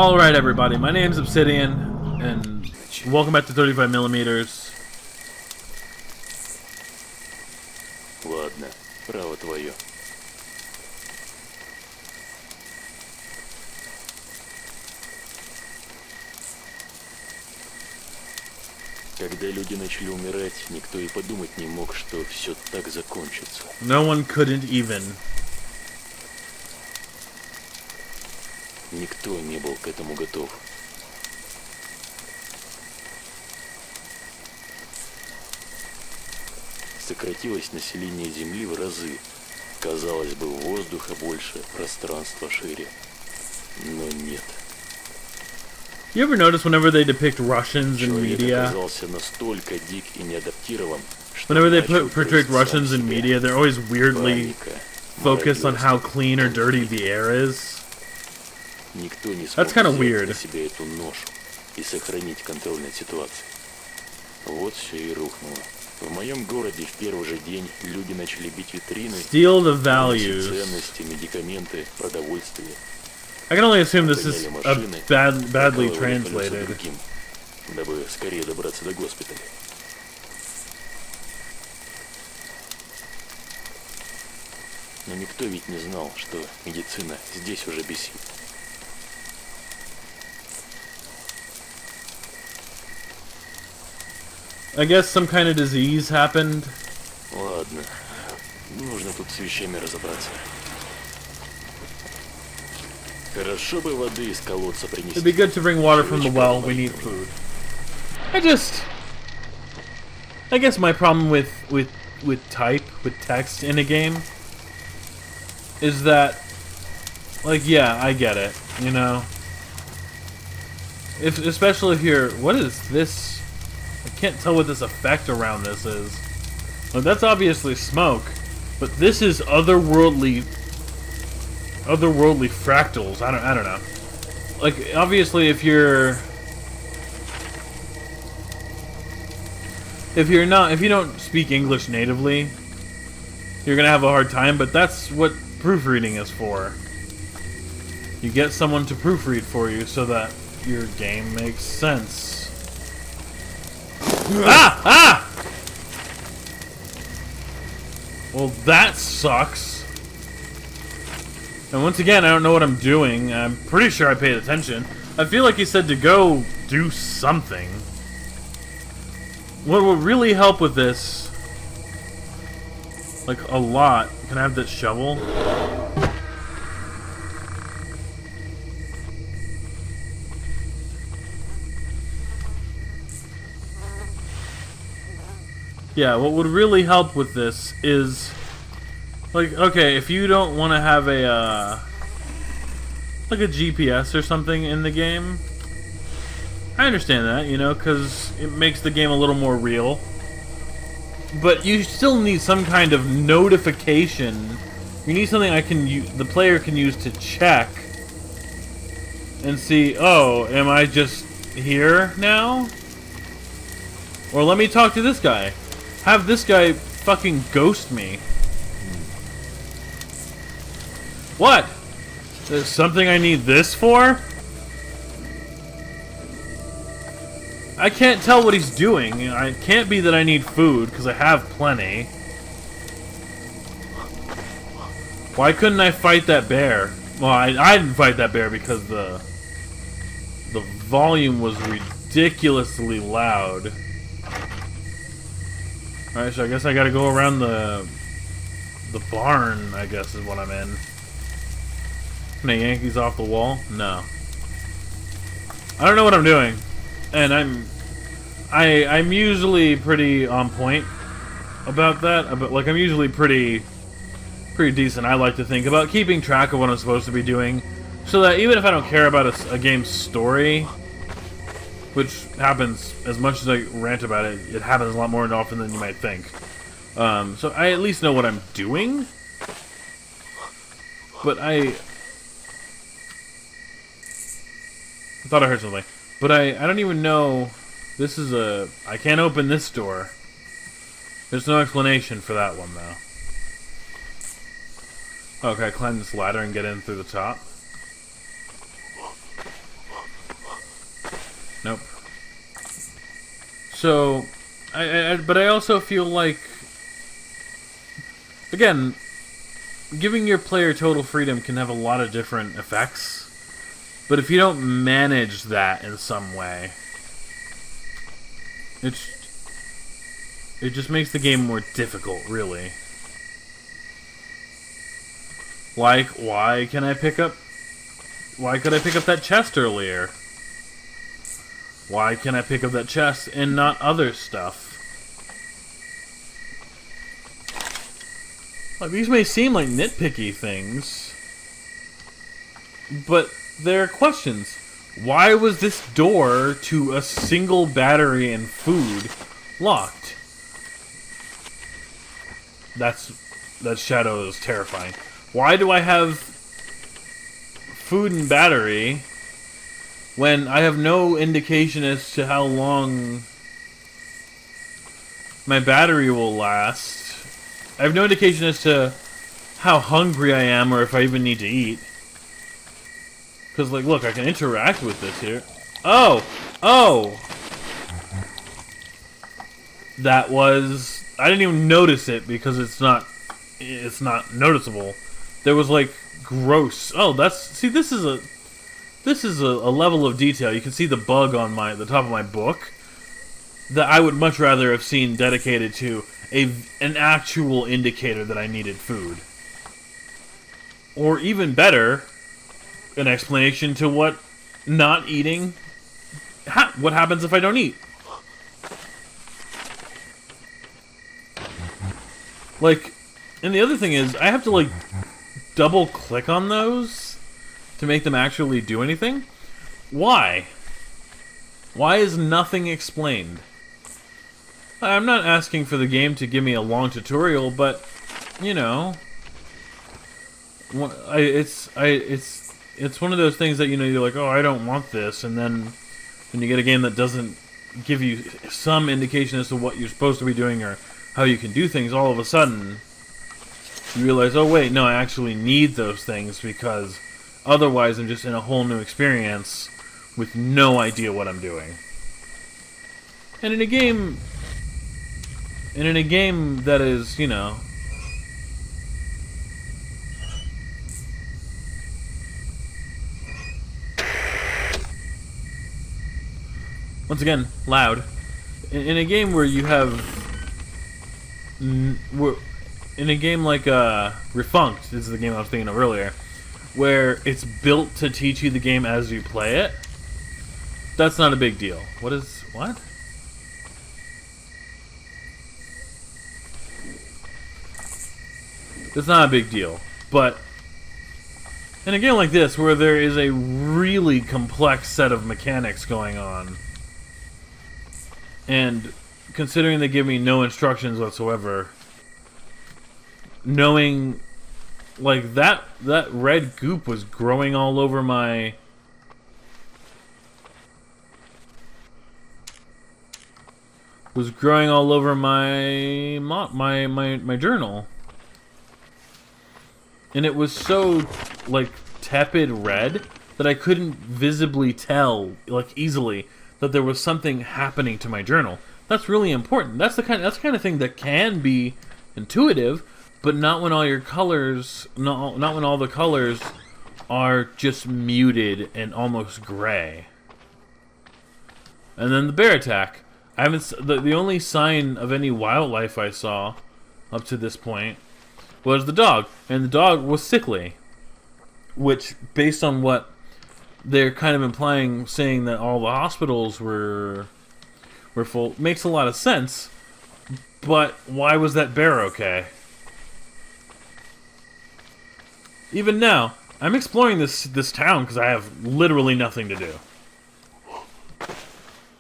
Alright everybody, my name's Obsidian, and welcome back to 35 millimeters. Ладно, право твое. Когда люди начали умирать, никто и подумать не мог, что все так закончится. No one couldn't even. Никто не был к этому готов. Сократилось население Земли в разы. Казалось бы, воздуха больше, пространства шире. Но нет. You ever notice whenever they depict Russians in Человек media, оказался настолько дик и неадаптирован, что whenever they начал portray грызть Russians сам in себя. media, they're always weirdly Паника, focused on how мародерство. clean or dirty the air is. Никто не That's смог kinda взять weird. на себя эту ношу и сохранить контроль над ситуацией. Вот все и рухнуло. В моем городе в первый же день люди начали бить витрины, Steal the выносить values. ценности, медикаменты, продовольствие. I can only assume this is Гоняли a машины, badly прокалывали колеса translated. другим, дабы скорее добраться до госпиталя. Но никто ведь не знал, что медицина здесь уже бесит. I guess some kind of disease happened. Ладно, нужно тут с вещами разобраться. Хорошо бы воды из колодца принести. It'd be good to bring water from the well. We need food. I guess my problem with text in a game is that, like, yeah, I get it, you know. Especially if you're, what is this? I can't tell what this effect around this is. Well, that's obviously smoke, but this is otherworldly fractals. I don't know. Like, obviously, if you don't speak English natively, you're gonna have a hard time. But that's what proofreading is for. You get someone to proofread for you so that your game makes sense. Ah! Well, that sucks. And once again, I don't know what I'm doing. I'm pretty sure I paid attention. I feel like he said to go do something. What would really help with this, like a lot, can I have that shovel? Yeah, what would really help with this is, like, okay, if you don't want to have a, like a GPS or something in the game, I understand that, you know, because it makes the game a little more real. But you still need some kind of notification. You need something the player can use to check and see, oh, am I just here now? Or let me talk to this guy. Have this guy fucking ghost me. What? There's something I need this for? I can't tell what he's doing. It can't be that I need food, because I have plenty. Why couldn't I fight that bear? Well, I didn't fight that bear because the volume was ridiculously loud. Alright, so I guess I gotta go around the barn, I guess is what I'm in. Can I yank these off the wall? No. I don't know what I'm doing. And I'm usually pretty on point about that. But, like, I'm usually pretty decent, I like to think, about keeping track of what I'm supposed to be doing. So that even if I don't care about a game's story, which happens as much as I rant about it, it happens a lot more often than you might think. So I at least know what I'm doing. But I thought I heard something. But I don't even know. This is I can't open this door. There's no explanation for that one, though. Okay, I climb this ladder and get in through the top. Nope. So, but I also feel like, again, giving your player total freedom can have a lot of different effects. But if you don't manage that in some way, it just makes the game more difficult, really. Like, why could I pick up that chest earlier? Why can I pick up that chest and not other stuff? Like, these may seem like nitpicky things, but there are questions. Why was this door to a single battery and food locked? That shadow is terrifying. Why do I have food and battery when I have no indication as to how long my battery will last? I have no indication as to how hungry I am or if I even need to eat. Because, like, look, I can interact with this here. Oh! Oh! That was... I didn't even notice it because it's not noticeable. There was, like, gross... Oh, that's... See, this is a level of detail. You can see the bug on the top of my book that I would much rather have seen dedicated to an actual indicator that I needed food. Or even better, an explanation to what not eating... what happens if I don't eat? Like, and the other thing is, I have to, like, double-click on those to make them actually do anything? Why? Why is nothing explained? I'm not asking for the game to give me a long tutorial, but, you know... It's one of those things that, you know, you're like, oh, I don't want this, and then when you get a game that doesn't give you some indication as to what you're supposed to be doing or how you can do things, all of a sudden you realize, oh wait, no, I actually need those things because otherwise I'm just in a whole new experience with no idea what I'm doing. And in a game that is, you know, once again, loud. In a game where you have... In a game like Refunked, this is the game I was thinking of earlier, where it's built to teach you the game as you play it, that's not a big deal. What? That's not a big deal. But in a game like this, where there is a really complex set of mechanics going on, and considering they give me no instructions whatsoever, knowing, like, that red goop was growing all over my... my journal. And it was so, like, tepid red that I couldn't visibly tell, like, easily that there was something happening to my journal. That's really important. That's the kind of thing that can be intuitive, but not when all your colors, not when all the colors are just muted and almost gray. And then the bear attack. I haven't. The only sign of any wildlife I saw up to this point was the dog, and the dog was sickly, which, based on what they're kind of implying, saying that all the hospitals were full, makes a lot of sense. But why was that bear okay? Even now, I'm exploring this town because I have literally nothing to do.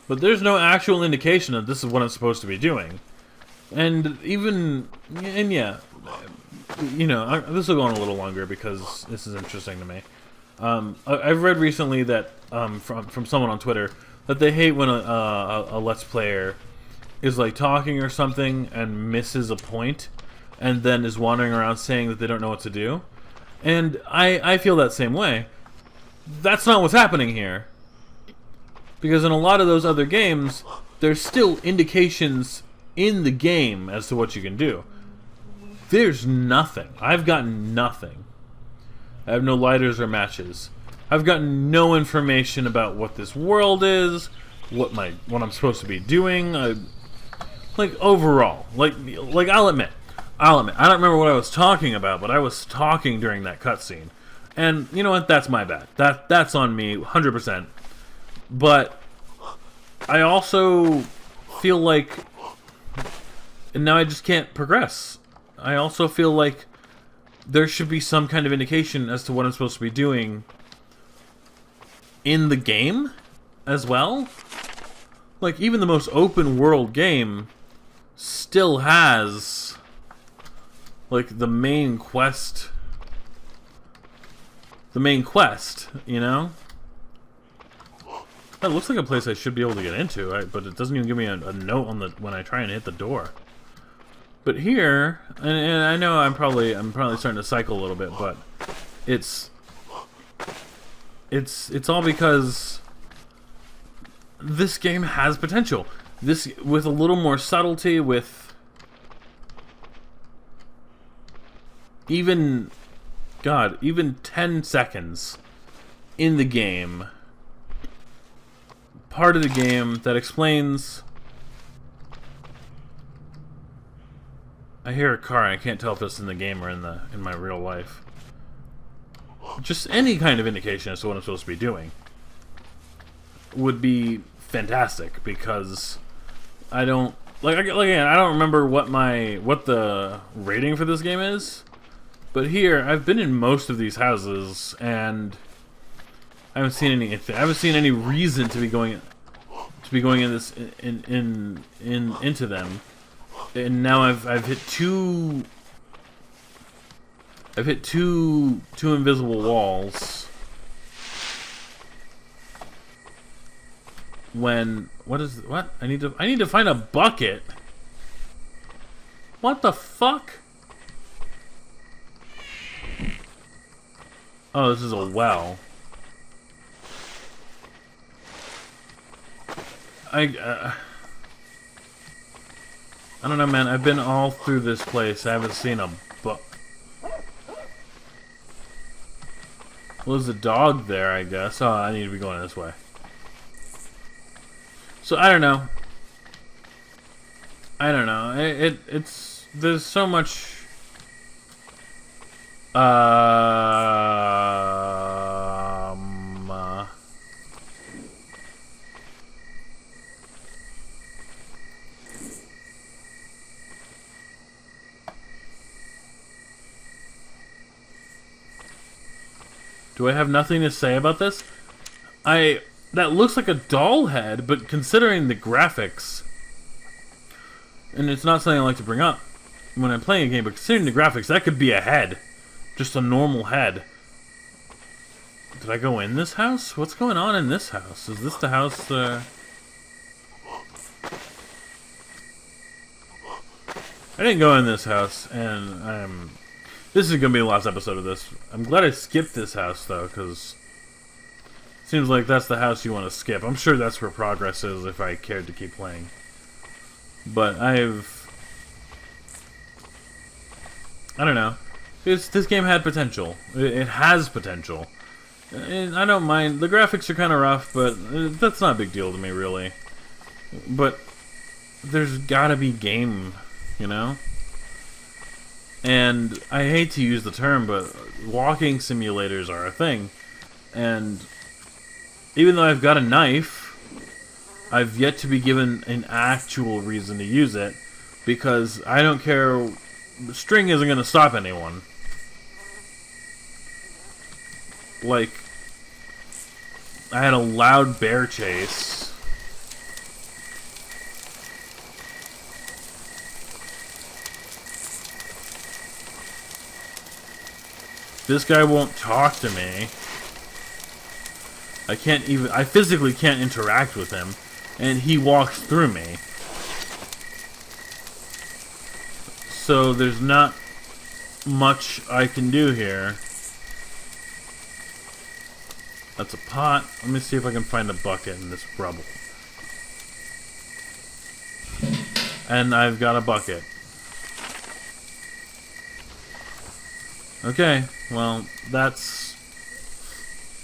But there's no actual indication that this is what I'm supposed to be doing. And yeah, you know, this will go on a little longer because this is interesting to me. I've read recently that from someone on Twitter that they hate when a Let's Player is like talking or something and misses a point, and then is wandering around saying that they don't know what to do. And I feel that same way. That's not what's happening here. Because in a lot of those other games, there's still indications in the game as to what you can do. There's nothing. I've gotten nothing. I have no lighters or matches. I've gotten no information about what this world is, what I'm supposed to be doing. Like overall, like I'll admit, I don't remember what I was talking about, but I was talking during that cutscene, and you know what? That's my bad. That's on me, 100%. But I also feel like, and now I just can't progress. I also feel like there should be some kind of indication as to what I'm supposed to be doing in the game as well. Like, even the most open world game still has, like, the main quest, you know? That looks like a place I should be able to get into, but it doesn't even give me a note on the when I try and hit the door. But here, and I know I'm probably starting to cycle a little bit, but it's all because this game has potential. This, with a little more subtlety, with even 10 seconds in the game, part of the game that explains. I hear a car, and I can't tell if it's in the game or in my real life. Just any kind of indication as to what I'm supposed to be doing would be fantastic, because I don't again, I don't remember what the rating for this game is, but here I've been in most of these houses and I haven't seen any reason to be going in this into them. And now I've hit two invisible walls. What? I need to find a bucket. What the fuck? Oh, this is a well. I don't know, man. I've been all through this place. I haven't seen a buck. Well, there's a dog there, I guess. Oh, I need to be going this way. So, I don't know. It's... There's so much... Do I have nothing to say about this? That looks like a doll head, but considering the graphics, and it's not something I like to bring up when I'm playing a game, but considering the graphics, that could be a head. Just a normal head. Did I go in this house? What's going on in this house? Is this the house, I didn't go in this house, and this is gonna be the last episode of this. I'm glad I skipped this house, though, because it seems like that's the house you want to skip. I'm sure that's where progress is if I cared to keep playing. But I don't know. This game had potential. It has potential. And I don't mind. The graphics are kind of rough, but that's not a big deal to me, really. But there's gotta be game, you know? And I hate to use the term, but walking simulators are a thing. And even though I've got a knife, I've yet to be given an actual reason to use it, because I don't care. String isn't going to stop anyone. Like, I had a loud bear chase. This guy won't talk to me. I physically can't interact with him, and he walks through me. So there's not much I can do here. That's a pot. Let me see if I can find a bucket in this rubble. And I've got a bucket. Okay, well, that's...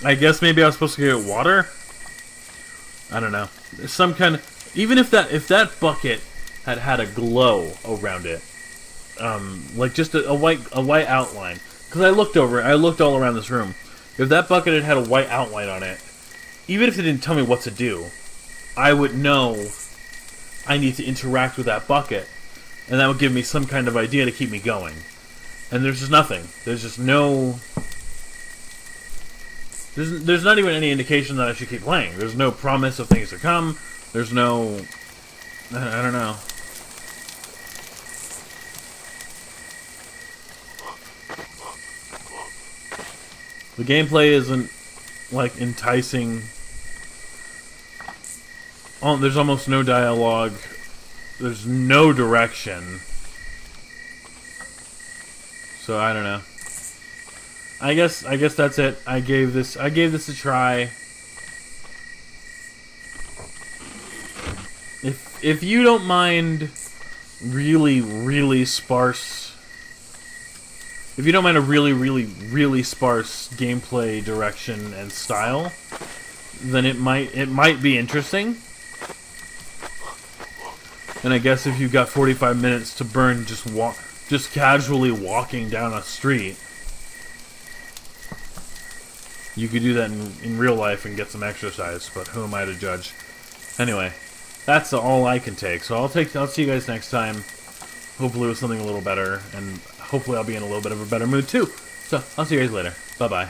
I guess maybe I was supposed to get water? I don't know. There's some kind of... Even if that bucket had a glow around it, like just a white outline. Because I looked all around this room. If that bucket had a white outline on it, even if it didn't tell me what to do, I would know I need to interact with that bucket, and that would give me some kind of idea to keep me going. And there's just nothing. There's just no... There's not even any indication that I should keep playing. There's no promise of things to come. There's no... I don't know. The gameplay isn't, like, enticing. Oh, there's almost no dialogue. There's no direction. So I don't know. I guess that's it. I gave this a try. If you don't mind really sparse... If you don't mind a really sparse gameplay direction and style, then it might be interesting. And I guess if you've got 45 minutes to burn just casually walking down a street, you could do that in real life and get some exercise, but who am I to judge? Anyway, that's all I can take. So I'll see you guys next time. Hopefully with something a little better, and hopefully I'll be in a little bit of a better mood too. So I'll see you guys later. Bye-bye.